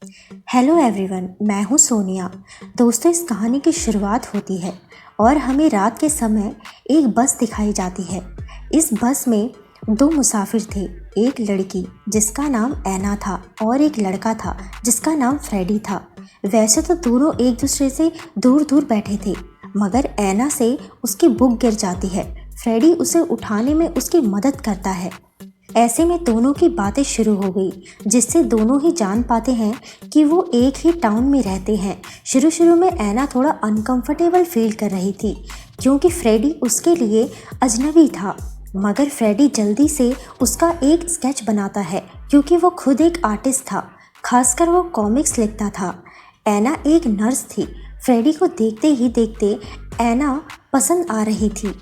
Hello everyone, मैं हूँ सोनिया। दोस्तों, इस कहानी की शुरुआत होती है और हमें रात के समय एक बस दिखाई जाती है। इस बस में दो मुसाफिर थे। एक लड़की जिसका नाम ऐना था और एक लड़का था जिसका नाम फ्रेडी था। वैसे तो दोनों एक दूसरे से दूर दूर बैठे थे, मगर ऐना से उसकी बुक गिर जाती है। फ्रेडी उसे उठाने में उसकी मदद करता है। ऐसे में दोनों की बातें शुरू हो गई, जिससे दोनों ही जान पाते हैं कि वो एक ही टाउन में रहते हैं। शुरू शुरू में ऐना थोड़ा अनकंफर्टेबल फील कर रही थी, क्योंकि फ्रेडी उसके लिए अजनबी था। मगर फ्रेडी जल्दी से उसका एक स्केच बनाता है, क्योंकि वो खुद एक आर्टिस्ट था। खासकर वो कॉमिक्स लिखता था। ऐना एक नर्स थी। फ्रेडी को देखते ही देखते ऐना पसंद आ रही थी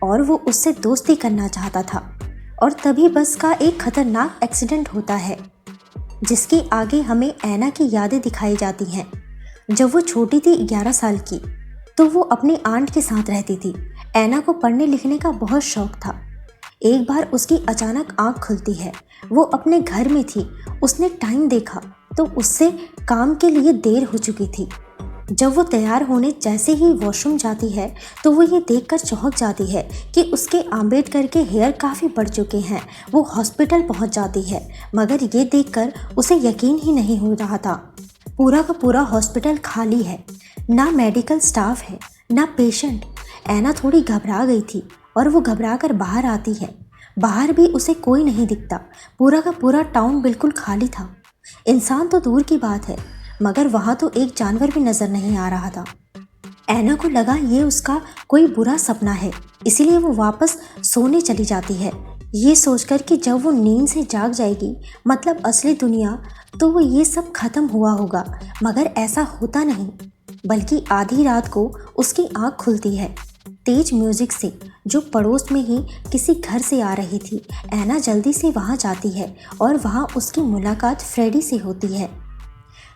और वो उससे दोस्ती करना चाहता था। और तभी बस का एक खतरनाक एक्सीडेंट होता है, जिसके आगे हमें ऐना की यादें दिखाई जाती हैं। जब वो छोटी थी, 11 साल की, तो वो अपनी आंट के साथ रहती थी। ऐना को पढ़ने लिखने का बहुत शौक था। एक बार उसकी अचानक आंख खुलती है। वो अपने घर में थी। उसने टाइम देखा तो उससे काम के लिए देर हो चुकी थी। जब वो तैयार होने जैसे ही वॉशरूम जाती है, तो वो ये देखकर चौंक जाती है कि उसके अम्बेडकर के हेयर काफ़ी बढ़ चुके हैं। वो हॉस्पिटल पहुंच जाती है, मगर ये देखकर उसे यकीन ही नहीं हो रहा था। पूरा का पूरा हॉस्पिटल खाली है। ना मेडिकल स्टाफ है, ना पेशेंट। ऐना थोड़ी घबरा गई थी और वो घबरा कर बाहर आती है। बाहर भी उसे कोई नहीं दिखता। पूरा का पूरा टाउन बिल्कुल खाली था। इंसान तो दूर की बात है, मगर वहाँ तो एक जानवर भी नजर नहीं आ रहा था। ऐना को लगा ये उसका कोई बुरा सपना है, इसीलिए वो वापस सोने चली जाती है, ये सोचकर कि जब वो नींद से जाग जाएगी, मतलब असली दुनिया, तो वो ये सब खत्म हुआ होगा। मगर ऐसा होता नहीं, बल्कि आधी रात को उसकी आंख खुलती है तेज म्यूजिक से, जो पड़ोस में ही किसी घर से आ रही थी। ऐना जल्दी से वहाँ जाती है और वहाँ उसकी मुलाकात फ्रेडी से होती है।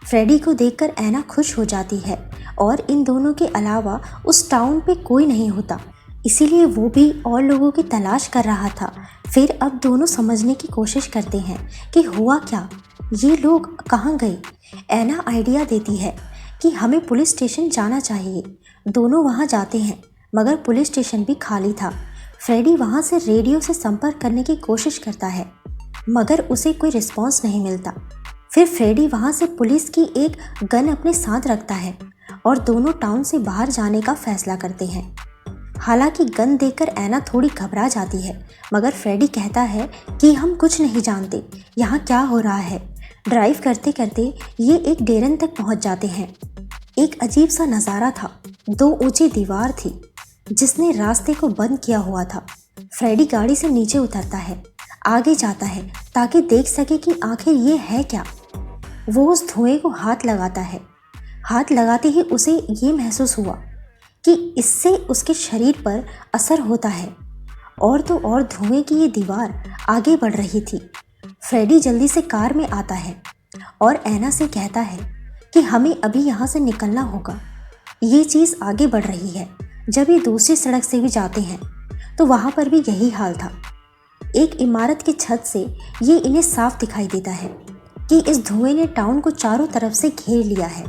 फ्रेडी को देखकर ऐना खुश हो जाती है और इन दोनों के अलावा उस टाउन पे कोई नहीं होता, इसीलिए वो भी और लोगों की तलाश कर रहा था। फिर अब दोनों समझने की कोशिश करते हैं कि हुआ क्या, ये लोग कहाँ गए। ऐना आइडिया देती है कि हमें पुलिस स्टेशन जाना चाहिए। दोनों वहाँ जाते हैं, मगर पुलिस स्टेशन भी खाली था। फ्रेडी वहाँ से रेडियो से संपर्क करने की कोशिश करता है, मगर उसे कोई रिस्पॉन्स नहीं मिलता। फिर फ्रेडी वहाँ से पुलिस की एक गन अपने साथ रखता है और दोनों टाउन से बाहर जाने का फैसला करते हैं। हालांकि गन देखकर ऐना थोड़ी घबरा जाती है, मगर फ्रेडी कहता है कि हम कुछ नहीं जानते यहाँ क्या हो रहा है। ड्राइव करते करते ये एक डेरन तक पहुँच जाते हैं। एक अजीब सा नज़ारा था। दो ऊंची दीवार थी जिसने रास्ते को बंद किया हुआ था। फ्रेडी गाड़ी से नीचे उतरता है, आगे जाता है ताकि देख सके कि आखिर ये है क्या। वो उस धुएं को हाथ लगाता है। हाथ लगाते ही उसे ये महसूस हुआ कि इससे उसके शरीर पर असर होता है। और तो और धुएं की ये दीवार आगे बढ़ रही थी। फ्रेडी जल्दी से कार में आता है और ऐना से कहता है कि हमें अभी यहाँ से निकलना होगा। ये चीज़ आगे बढ़ रही है। जब ये दूसरी सड़क से भी जाते हैं तो वहाँ पर भी यही हाल था। एक इमारत की छत से ये इन्हें साफ दिखाई देता है कि इस धुएं ने टाउन को चारों तरफ से घेर लिया है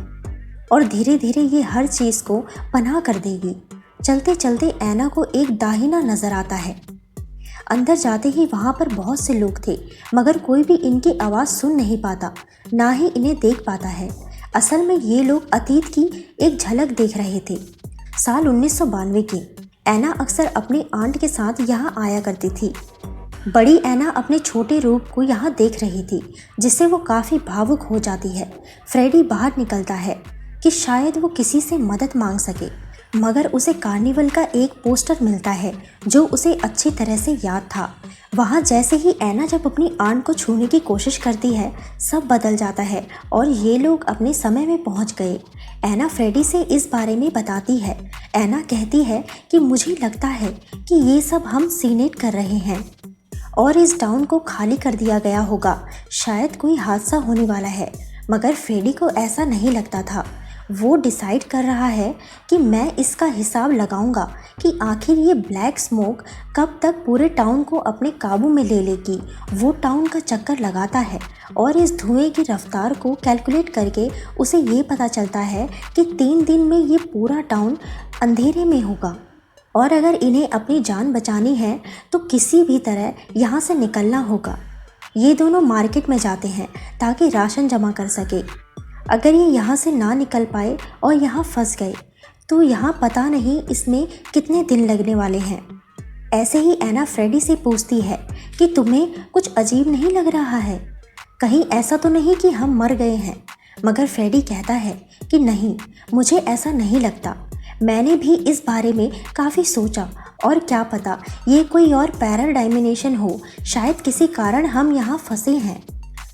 और धीरे धीरे ये हर चीज़ को पनाह कर देगी। चलते चलते ऐना को एक दाहिना नजर आता है। अंदर जाते ही वहाँ पर बहुत से लोग थे, मगर कोई भी इनकी आवाज़ सुन नहीं पाता, ना ही इन्हें देख पाता है। असल में ये लोग अतीत की एक झलक देख रहे थे। साल 1992 की। ऐना अक्सर अपनी आंट के साथ यहाँ आया करती थी। बड़ी ऐना अपने छोटे रूप को यहाँ देख रही थी, जिससे वो काफ़ी भावुक हो जाती है। फ्रेडी बाहर निकलता है कि शायद वो किसी से मदद मांग सके, मगर उसे कार्निवल का एक पोस्टर मिलता है जो उसे अच्छी तरह से याद था। वहाँ जैसे ही ऐना जब अपनी आंट को छूने की कोशिश करती है, सब बदल जाता है और ये लोग अपने समय में पहुँच गए। ऐना फ्रेडी से इस बारे में बताती है। ऐना कहती है कि मुझे लगता है कि ये सब हम सीनेट कर रहे हैं और इस टाउन को खाली कर दिया गया होगा। शायद कोई हादसा होने वाला है, मगर फ्रेडी को ऐसा नहीं लगता था। वो डिसाइड कर रहा है कि मैं इसका हिसाब लगाऊंगा कि आखिर ये ब्लैक स्मोक कब तक पूरे टाउन को अपने काबू में ले लेगी। वो टाउन का चक्कर लगाता है और इस धुएं की रफ्तार को कैलकुलेट करके उसे ये पता चलता है कि 3 दिन में ये पूरा टाउन अंधेरे में होगा और अगर इन्हें अपनी जान बचानी है तो किसी भी तरह यहाँ से निकलना होगा। ये दोनों मार्केट में जाते हैं ताकि राशन जमा कर सके। अगर ये यहाँ से ना निकल पाए और यहाँ फंस गए तो यहाँ पता नहीं इसमें कितने दिन लगने वाले हैं। ऐसे ही एना फ्रेडी से पूछती है कि तुम्हें कुछ अजीब नहीं लग रहा है, कहीं ऐसा तो नहीं कि हम मर गए हैं। मगर फ्रेडी कहता है कि नहीं, मुझे ऐसा नहीं लगता। मैंने भी इस बारे में काफ़ी सोचा और क्या पता ये कोई और पैराडाइमेंशन हो, शायद किसी कारण हम यहाँ फंसे हैं।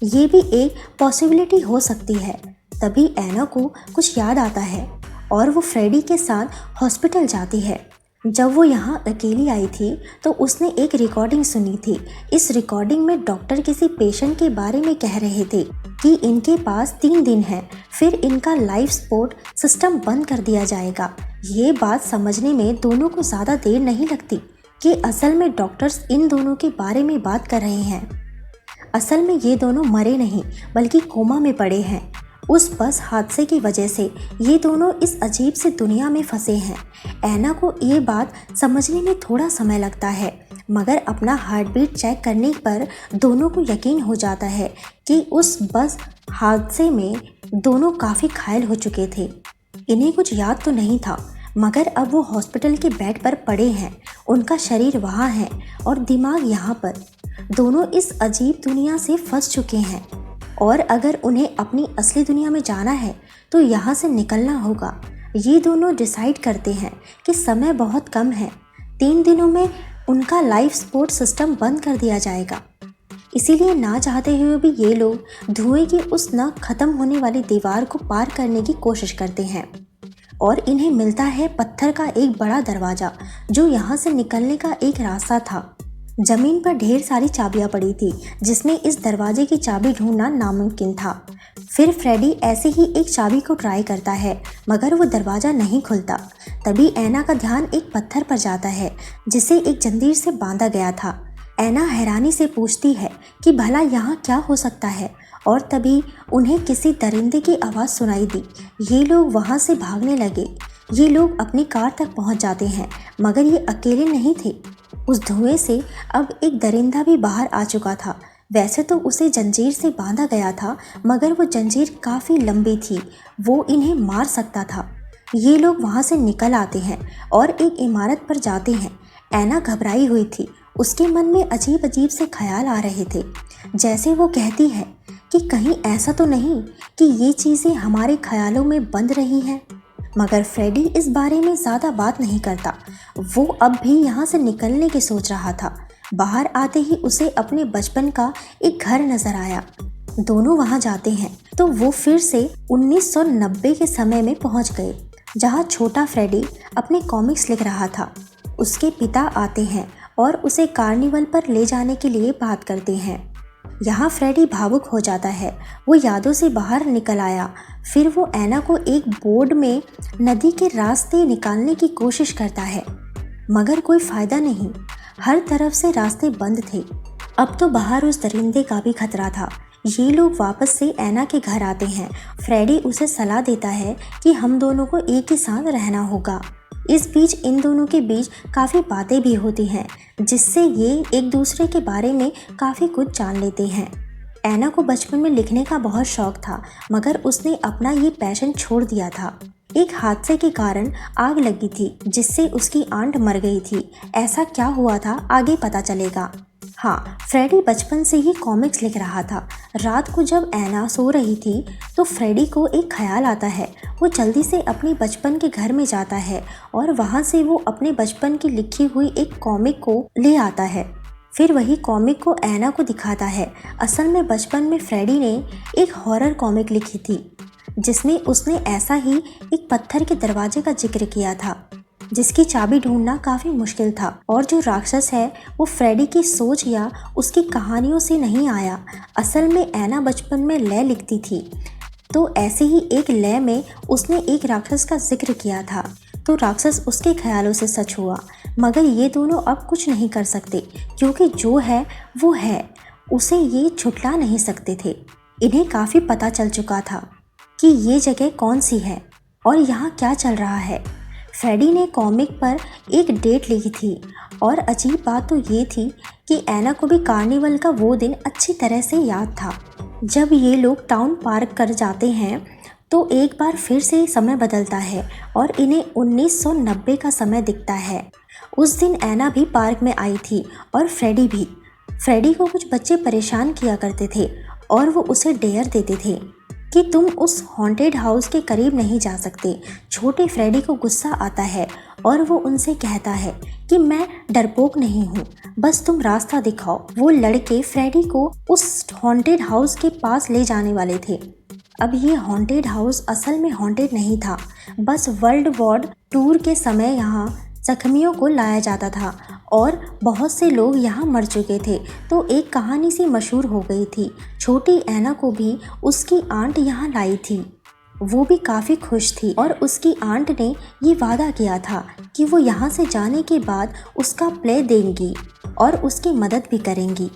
ये भी एक पॉसिबिलिटी हो सकती है। तभी एना को कुछ याद आता है और वो फ्रेडी के साथ हॉस्पिटल जाती है। जब वो यहाँ अकेली आई थी तो उसने एक रिकॉर्डिंग सुनी थी। इस रिकॉर्डिंग में डॉक्टर किसी पेशेंट के बारे में कह रहे थे कि इनके पास 3 दिन है, फिर इनका लाइफ सपोर्ट सिस्टम बंद कर दिया जाएगा। ये बात समझने में दोनों को ज़्यादा देर नहीं लगती कि असल में डॉक्टर्स इन दोनों के बारे में बात कर रहे हैं। असल में ये दोनों मरे नहीं बल्कि कोमा में पड़े हैं। उस बस हादसे की वजह से ये दोनों इस अजीब सी दुनिया में फंसे हैं। एना को ये बात समझने में थोड़ा समय लगता है, मगर अपना हार्ट बीट चेक करने पर दोनों को यकीन हो जाता है कि उस बस हादसे में दोनों काफ़ी घायल हो चुके थे। इन्हें कुछ याद तो नहीं था, मगर अब वो हॉस्पिटल के बेड पर पड़े हैं। उनका शरीर वहाँ है और दिमाग यहाँ पर। दोनों इस अजीब दुनिया से फंस चुके हैं और अगर उन्हें अपनी असली दुनिया में जाना है तो यहाँ से निकलना होगा। ये दोनों डिसाइड करते हैं कि समय बहुत कम है, 3 दिनों में उनका लाइफ सपोर्ट सिस्टम बंद कर दिया जाएगा। इसीलिए ना चाहते हुए भी ये लोग धुएं की उस न ख़त्म होने वाली दीवार को पार करने की कोशिश करते हैं और इन्हें मिलता है पत्थर का एक बड़ा दरवाज़ा जो यहाँ से निकलने का एक रास्ता था। जमीन पर ढेर सारी चाबियां पड़ी थी जिसमें इस दरवाजे की चाबी ढूंढना नामुमकिन था। फिर फ्रेडी ऐसे ही एक चाबी को ट्राई करता है मगर वो दरवाज़ा नहीं खुलता। तभी एना का ध्यान एक पत्थर पर जाता है जिसे एक जंजीर से बांधा गया था। एना हैरानी से पूछती है कि भला यहाँ क्या हो सकता है और तभी उन्हें किसी दरिंदे की आवाज़ सुनाई दी। ये लोग वहाँ से भागने लगे। ये लोग अपनी कार तक पहुँच जाते हैं मगर ये अकेले नहीं थे। उस धुएं से अब एक दरिंदा भी बाहर आ चुका था। वैसे तो उसे जंजीर से बांधा गया था मगर वो जंजीर काफ़ी लंबी थी, वो इन्हें मार सकता था। ये लोग वहाँ से निकल आते हैं और एक इमारत पर जाते हैं। एना घबराई हुई थी, उसके मन में अजीब अजीब से ख्याल आ रहे थे। जैसे वो कहती है कि कहीं ऐसा तो नहीं कि ये चीज़ें हमारे ख्यालों में बंद रही हैं। मगर फ्रेडी इस बारे में ज़्यादा बात नहीं करता। वो अब भी यहाँ से निकलने की सोच रहा था। बाहर आते ही उसे अपने बचपन का एक घर नज़र आया। दोनों वहाँ जाते हैं तो वो फिर से 1990 के समय में पहुँच गए जहाँ छोटा फ्रेडी अपने कॉमिक्स लिख रहा था। उसके पिता आते हैं और उसे कार्निवल पर ले जाने के लिए बात करते हैं। यहाँ फ्रेडी भावुक हो जाता है। वो यादों से बाहर निकल आया। फिर वो एना को एक बोर्ड में नदी के रास्ते निकालने की कोशिश करता है मगर कोई फ़ायदा नहीं, हर तरफ से रास्ते बंद थे। अब तो बाहर उस दरिंदे का भी खतरा था। ये लोग वापस से एना के घर आते हैं। फ्रेडी उसे सलाह देता है कि हम दोनों को एक ही साथ रहना होगा। इस बीच इन दोनों के बीच काफ़ी बातें भी होती हैं जिससे ये एक दूसरे के बारे में काफ़ी कुछ जान लेते हैं। एना को बचपन में लिखने का बहुत शौक था मगर उसने अपना ये पैशन छोड़ दिया था। एक हादसे के कारण आग लगी थी जिससे उसकी आंट मर गई थी। ऐसा क्या हुआ था आगे पता चलेगा। हाँ, फ्रेडी बचपन से ही कॉमिक्स लिख रहा था। रात को जब एना सो रही थी तो फ्रेडी को एक ख्याल आता है। वो जल्दी से अपने बचपन के घर में जाता है और वहाँ से वो अपने बचपन की लिखी हुई एक कॉमिक को ले आता है। फिर वही कॉमिक को एना को दिखाता है। असल में बचपन में फ्रेडी ने एक हॉरर कॉमिक लिखी थी जिसमें उसने ऐसा ही एक पत्थर के दरवाजे का जिक्र किया था जिसकी चाबी ढूंढना काफ़ी मुश्किल था। और जो राक्षस है वो फ्रेडी की सोच या उसकी कहानियों से नहीं आया। असल में एना बचपन में लय लिखती थी तो ऐसे ही एक लय में उसने एक राक्षस का जिक्र किया था, तो राक्षस उसके ख्यालों से सच हुआ। मगर ये दोनों अब कुछ नहीं कर सकते, क्योंकि जो है वो है, उसे ये झुठला नहीं सकते थे। इन्हें काफ़ी पता चल चुका था कि ये जगह कौन सी है और यहाँ क्या चल रहा है। फ्रेडी ने कॉमिक पर एक डेट लिखी थी, और अजीब बात तो ये थी कि एना को भी कार्निवल का वो दिन अच्छी तरह से याद था। जब ये लोग टाउन पार्क कर जाते हैं तो एक बार फिर से समय बदलता है और इन्हें 1990 का समय दिखता है। उस दिन एना भी पार्क में आई थी और फ्रेडी भी। फ्रेडी को कुछ बच्चे परेशान किया करते थे और वो उसे डेयर देते थे कि तुम उस हॉन्टेड हाउस के करीब नहीं जा सकते। छोटे फ्रेडी को गुस्सा आता है और वो उनसे कहता है कि मैं डरपोक नहीं हूँ, बस तुम रास्ता दिखाओ। वो लड़के फ्रेडी को उस हॉन्टेड हाउस के पास ले जाने वाले थे। अब ये हॉन्टेड हाउस असल में हॉन्टेड नहीं था, बस वर्ल्ड वॉर टूर के समय यहाँ जख्मियों को लाया जाता था और बहुत से लोग यहाँ मर चुके थे। तो एक कहानी सी मशहूर हो गई थी। छोटी एना को भी उसकी आंट यहाँ लाई थी। वो भी काफ़ी खुश थी और उसकी आंट ने ये वादा किया था कि वो यहाँ से जाने के बाद उसका प्ले देंगी और उसकी मदद भी करेंगी।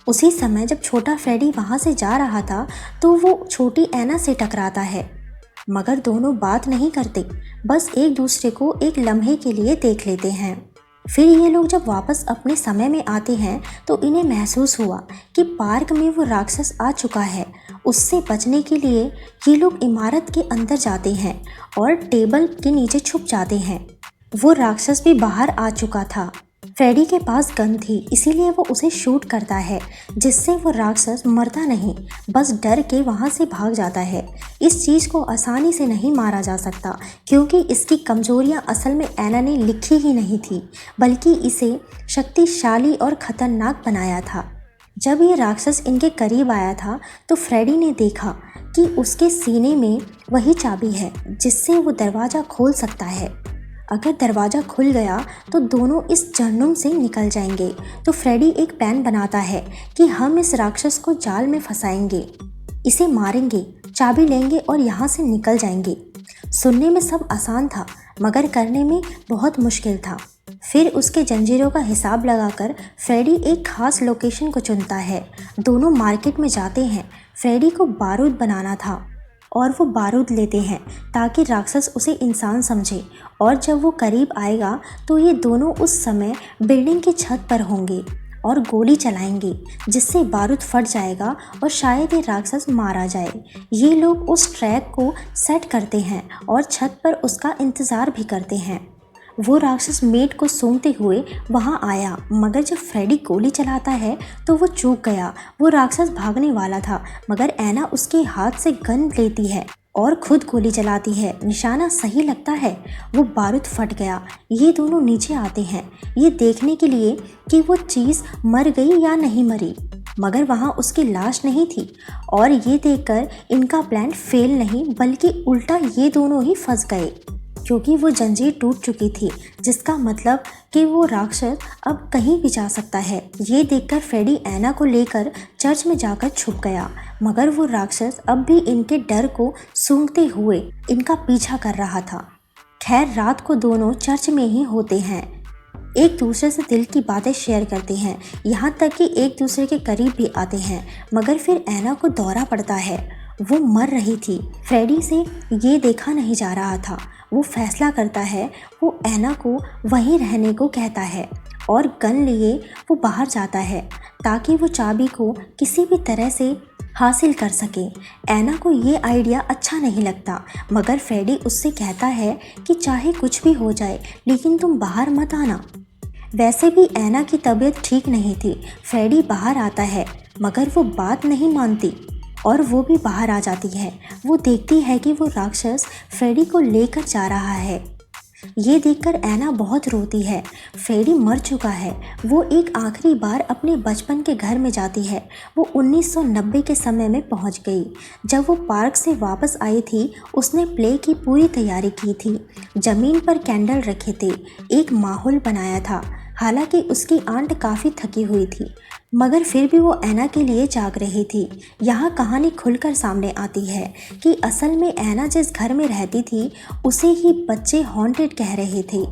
उसी समय जब छोटा फ्रेडी वहाँ से जा रहा था तो वो छोटी एना से टकराता है, मगर दोनों बात नहीं करते, बस एक दूसरे को एक लम्हे के लिए देख लेते हैं। फिर ये लोग जब वापस अपने समय में आते हैं तो इन्हें महसूस हुआ कि पार्क में वो राक्षस आ चुका है। उससे बचने के लिए ये लोग इमारत के अंदर जाते हैं और टेबल के नीचे छुप जाते हैं। वो राक्षस भी बाहर आ चुका था। फ्रेडी के पास गन थी, इसीलिए वो उसे शूट करता है, जिससे वो राक्षस मरता नहीं, बस डर के वहाँ से भाग जाता है। इस चीज़ को आसानी से नहीं मारा जा सकता, क्योंकि इसकी कमजोरियाँ असल में एना ने लिखी ही नहीं थी, बल्कि इसे शक्तिशाली और ख़तरनाक बनाया था। जब ये राक्षस इनके करीब आया था तो फ्रेडी ने देखा कि उसके सीने में वही चाबी है जिससे वो दरवाज़ा खोल सकता है। अगर दरवाज़ा खुल गया तो दोनों इस जहन्नुम से निकल जाएंगे। तो फ्रेडी एक प्लान बनाता है कि हम इस राक्षस को जाल में फंसाएंगे, इसे मारेंगे, चाबी लेंगे और यहाँ से निकल जाएंगे। सुनने में सब आसान था, मगर करने में बहुत मुश्किल था। फिर उसके जंजीरों का हिसाब लगाकर फ्रेडी एक खास लोकेशन को चुनता है। दोनों मार्केट में जाते हैं। फ्रेडी को बारूद बनाना था और वो बारूद लेते हैं ताकि राक्षस उसे इंसान समझे, और जब वो करीब आएगा तो ये दोनों उस समय बिल्डिंग की छत पर होंगे और गोली चलाएंगे, जिससे बारूद फट जाएगा और शायद ये राक्षस मारा जाए। ये लोग उस ट्रैक को सेट करते हैं और छत पर उसका इंतज़ार भी करते हैं। वो राक्षस मेट को सूंघते हुए वहाँ आया, मगर जब फ्रेडी गोली चलाता है तो वो चूक गया। वो राक्षस भागने वाला था, मगर एना उसके हाथ से गन लेती है और खुद गोली चलाती है। निशाना सही लगता है, वो बारूद फट गया। ये दोनों नीचे आते हैं ये देखने के लिए कि वो चीज़ मर गई या नहीं मरी, मगर वहाँ उसकी लाश नहीं थी। और ये देखकर इनका प्लान फेल नहीं, बल्कि उल्टा ये दोनों ही फंस गए, क्योंकि वो जंजीर टूट चुकी थी, जिसका मतलब कि वो राक्षस अब कहीं भी जा सकता है। ये देखकर फ्रेडी एना को लेकर चर्च में जाकर छुप गया, मगर वो राक्षस अब भी इनके डर को सूंघते हुए इनका पीछा कर रहा था। खैर, रात को दोनों चर्च में ही होते हैं, एक दूसरे से दिल की बातें शेयर करते हैं, यहाँ तक कि एक दूसरे के करीब भी आते हैं। मगर फिर एना को दौरा पड़ता है। वो मर रही थी। फ्रेडी से ये देखा नहीं जा रहा था। वो फैसला करता है, वो एना को वहीं रहने को कहता है और गन लिए वो बाहर जाता है ताकि वो चाबी को किसी भी तरह से हासिल कर सके। एना को ये आइडिया अच्छा नहीं लगता, मगर फ्रेडी उससे कहता है कि चाहे कुछ भी हो जाए, लेकिन तुम बाहर मत आना। वैसे भी एना की तबीयत ठीक नहीं थी। फ्रेडी बाहर आता है, मगर वो बात नहीं मानती और वो भी बाहर आ जाती है। वो देखती है कि वो राक्षस फ्रेडी को लेकर जा रहा है। ये देखकर एना बहुत रोती है। फ्रेडी मर चुका है। वो एक आखिरी बार अपने बचपन के घर में जाती है। वो 1990 के समय में पहुंच गई। जब वो पार्क से वापस आई थी, उसने प्ले की पूरी तैयारी की थी। ज़मीन पर कैंडल रखे थे, एक माहौल बनाया था। हालांकि उसकी आंट काफ़ी थकी हुई थी, मगर फिर भी वो ऐना के लिए जाग रही थी। यहाँ कहानी खुलकर सामने आती है कि असल में ऐना जिस घर में रहती थी उसे ही बच्चे हॉन्टेड कह रहे थे।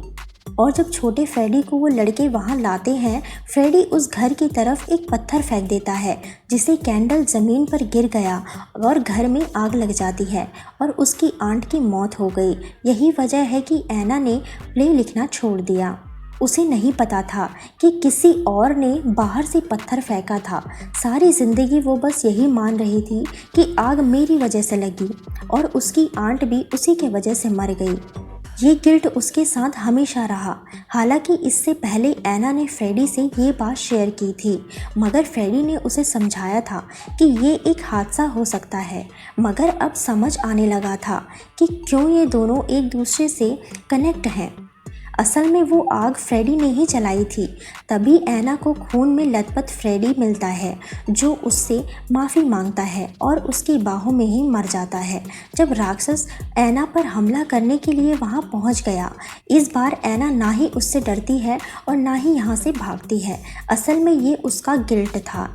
और जब छोटे फ्रेडी को वो लड़के वहाँ लाते हैं, फ्रेडी उस घर की तरफ एक पत्थर फेंक देता है, जिसे कैंडल ज़मीन पर गिर गया और घर में आग लग जाती है और उसकी आंट की मौत हो गई। यही वजह है कि ऐना ने प्ले लिखना छोड़ दिया। उसे नहीं पता था कि किसी और ने बाहर से पत्थर फेंका था। सारी ज़िंदगी वो बस यही मान रही थी कि आग मेरी वजह से लगी और उसकी आंट भी उसी के वजह से मर गई। ये गिल्ट उसके साथ हमेशा रहा। हालांकि इससे पहले ऐना ने फ्रेडी से ये बात शेयर की थी, मगर फ्रेडी ने उसे समझाया था कि ये एक हादसा हो सकता है। मगर अब समझ आने लगा था कि क्यों ये दोनों एक दूसरे से कनेक्ट हैं। असल में वो आग फ्रेडी ने ही जलाई थी। तभी ऐना को खून में लथपथ फ्रेडी मिलता है, जो उससे माफ़ी मांगता है और उसकी बाहों में ही मर जाता है जब राक्षस ऐना पर हमला करने के लिए वहां पहुंच गया। इस बार ऐना ना ही उससे डरती है और ना ही यहाँ से भागती है। असल में ये उसका गिल्ट था।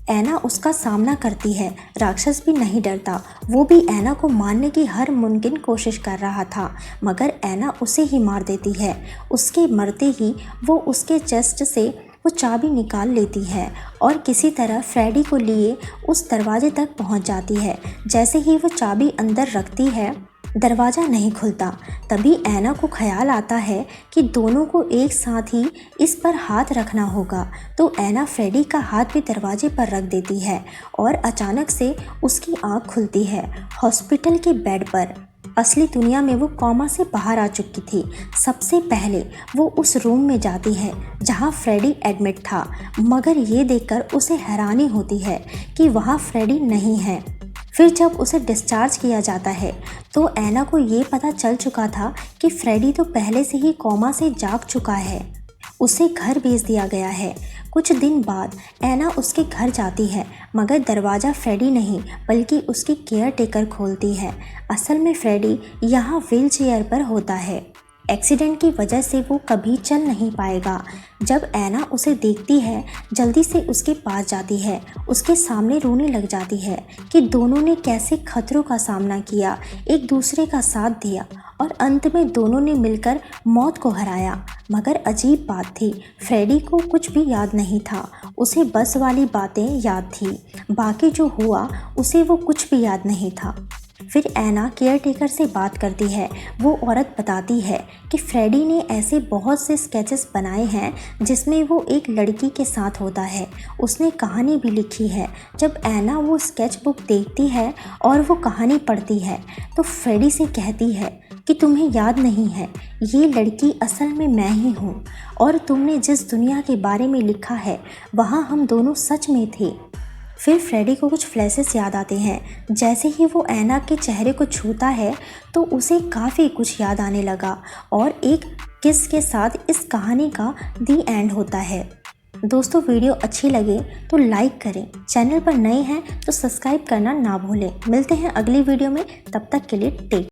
ऐना उसका सामना करती है। राक्षस भी नहीं डरता। वो भी ऐना को मारने की हर मुमकिन कोशिश कर रहा था, मगर ऐना उसे ही मार देती है। उसके मरते ही वो उसके चेस्ट से वो चाबी निकाल लेती है और किसी तरह फ्रेडी को लिए उस दरवाजे तक पहुंच जाती है। जैसे ही वो चाबी अंदर रखती है, दरवाज़ा नहीं खुलता। तभी ऐना को ख्याल आता है कि दोनों को एक साथ ही इस पर हाथ रखना होगा। तो ऐना फ्रेडी का हाथ भी दरवाजे पर रख देती है और अचानक से उसकी आँख खुलती है हॉस्पिटल के बेड पर। असली दुनिया में वो कोमा से बाहर आ चुकी थी। सबसे पहले वो उस रूम में जाती है जहाँ फ्रेडी एडमिट था, मगर ये देखकर उसे हैरानी होती है कि वहाँ फ्रेडी नहीं है। फिर जब उसे डिस्चार्ज किया जाता है तो ऐना को ये पता चल चुका था कि फ्रेडी तो पहले से ही कोमा से जाग चुका है। उसे घर भेज दिया गया है। कुछ दिन बाद ऐना उसके घर जाती है, मगर दरवाज़ा फ्रेडी नहीं बल्कि उसकी केयर टेकर खोलती है। असल में फ्रेडी यहाँ व्हील चेयर पर होता है। एक्सीडेंट की वजह से वो कभी चल नहीं पाएगा। जब ऐना उसे देखती है, जल्दी से उसके पास जाती है, उसके सामने रोने लग जाती है कि दोनों ने कैसे खतरों का सामना किया, एक दूसरे का साथ दिया और अंत में दोनों ने मिलकर मौत को हराया। मगर अजीब बात थी, फ्रेडी को कुछ भी याद नहीं था। उसे बस वाली बातें याद थी, बाकी जो हुआ उसे वो कुछ भी याद नहीं था। फिर ऐना केयर टेकर से बात करती है। वो औरत बताती है कि फ्रेडी ने ऐसे बहुत से स्केचेस बनाए हैं जिसमें वो एक लड़की के साथ होता है। उसने कहानी भी लिखी है। जब ऐना वो स्केच बुक देखती है और वो कहानी पढ़ती है तो फ्रेडी से कहती है कि तुम्हें याद नहीं है, ये लड़की असल में मैं ही हूँ और तुमने जिस दुनिया के बारे में लिखा है वहाँ हम दोनों सच में थे। फिर फ्रेडी को कुछ फ्लैशेस याद आते हैं। जैसे ही वो ऐना के चेहरे को छूता है तो उसे काफ़ी कुछ याद आने लगा और एक किस के साथ इस कहानी का दी एंड होता है। दोस्तों, वीडियो अच्छी लगे तो लाइक करें, चैनल पर नए हैं तो सब्सक्राइब करना ना भूलें। मिलते हैं अगली वीडियो में, तब तक के लिए टेक